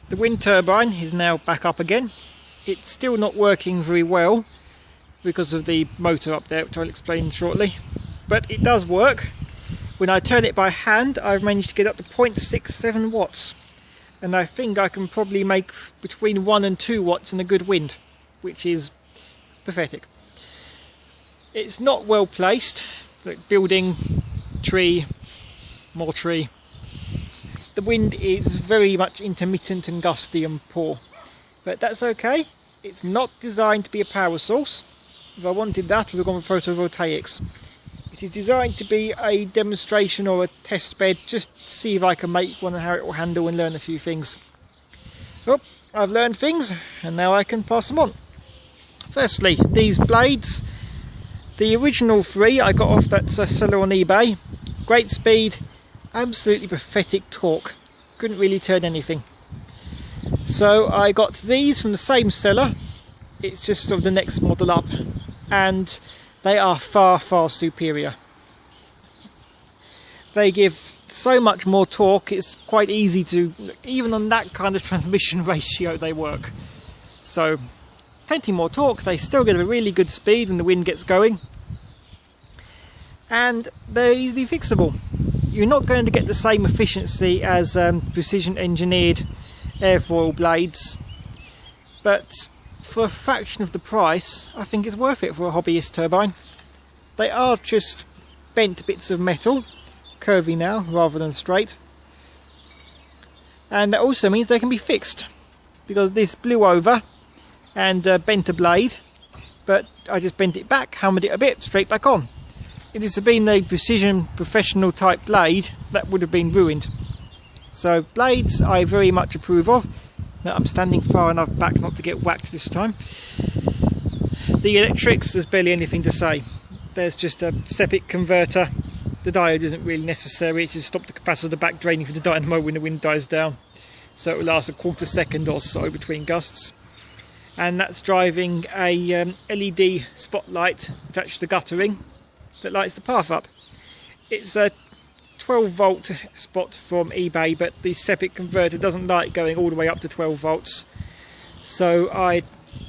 The wind turbine is now back up again. It's still not working very well because of the motor up there, which I'll explain shortly, but it does work. When I turn it by hand, I've managed to get up to 0.67 watts, and I think I can probably make between 1 and 2 watts in a good wind, which is pathetic. It's not well placed, like building, tree, more tree. The wind is very much intermittent and gusty and poor, but that's okay. It's not designed to be a power source. If I wanted that, I would have gone for photovoltaics. It is designed to be a demonstration or a test bed, just to see if I can make one and how it will handle and learn a few things. Well, I've learned things and now I can pass them on. Firstly, these blades. The original 3 I got off that seller on eBay. Great speed, absolutely pathetic torque. Couldn't really turn anything. So I got these from the same seller. It's just sort of the next model up, and they are far, far superior. They give so much more torque, it's quite easy to, even on that kind of transmission ratio, they work. So, plenty more torque, they still get a really good speed when the wind gets going. And they're easily fixable. You're not going to get the same efficiency as precision engineered airfoil blades, but for a fraction of the price, I think it's worth it for a hobbyist turbine. They are just bent bits of metal, curvy now rather than straight, and that also means they can be fixed, because this blew over and bent a blade, but I just bent it back, hammered it a bit, straight back on. If this had been a precision professional type blade, that would have been ruined. So blades I very much approve of. Now, I'm standing far enough back not to get whacked this time. The electrics, there's barely anything to say. There's just a septic converter. The diode isn't really necessary, it's just stop the capacitor back draining from the dynamo when the wind dies down. So it will last a quarter second or so between gusts. And that's driving a LED spotlight attached to the guttering that lights the path up. It's a 12 volt spot from eBay, but the septic converter doesn't like going all the way up to 12 volts. So I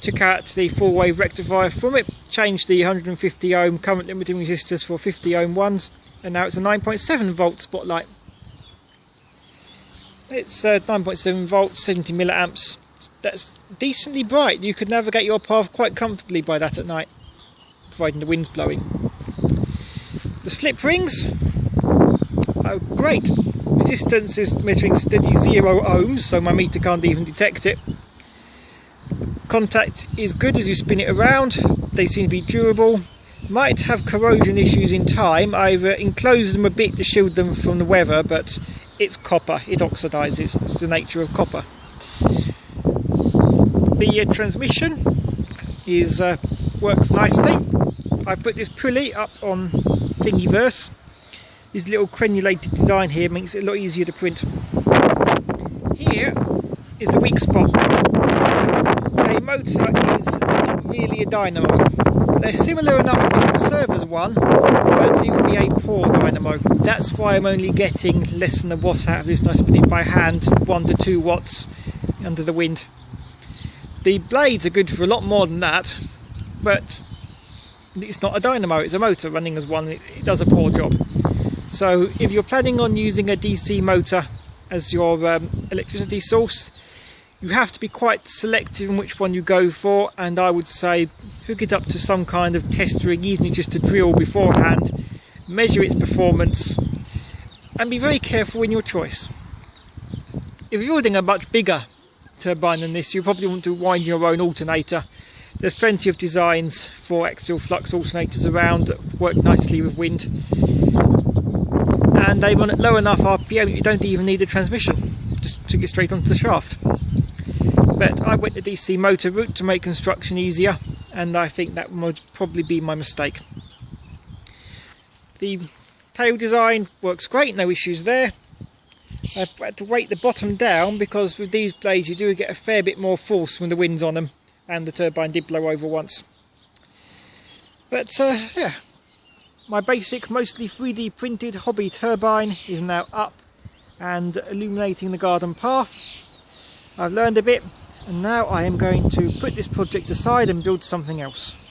took out the 4-wave rectifier from it, changed the 150 ohm current limiting resistors for 50 ohm ones, and now it's a 9.7 volt spotlight. It's 9.7 volts, 70 milliamps. That's decently bright. You could navigate your path quite comfortably by that at night, providing the wind's blowing. The slip rings, oh great, resistance is measuring steady 0 ohms, so my meter can't even detect it. Contact is good as you spin it around, they seem to be durable. Might have corrosion issues in time. I've enclosed them a bit to shield them from the weather, but it's copper, it oxidises, it's the nature of copper. The transmission is works nicely. I put this pulley up on Thingiverse. This little crenulated design here makes it a lot easier to print. Here is the weak spot. A motor is not really a dynamo. They're similar enough that they can serve as one, but it would be a poor dynamo. That's why I'm only getting less than a watt out of this, and I spin it by hand, 1 to 2 watts under the wind. The blades are good for a lot more than that, but it's not a dynamo, it's a motor running as one. It does a poor job. So if you're planning on using a DC motor as your electricity source, you have to be quite selective in which one you go for, and I would say hook it up to some kind of test rig, even just to drill beforehand, measure its performance, and be very careful in your choice. If you're building a much bigger turbine than this, you probably want to wind your own alternator. There's plenty of designs for axial flux alternators around that work nicely with wind, and they run at low enough RPM you don't even need a transmission, just to get straight onto the shaft. But I went the DC motor route to make construction easier, and I think that would probably be my mistake. The tail design works great, no issues there. I've had to weight the bottom down because with these blades you do get a fair bit more force when the wind's on them, and the turbine did blow over once. But yeah, my basic, mostly 3D printed hobby turbine is now up and illuminating the garden path. I've learned a bit, and now I am going to put this project aside and build something else.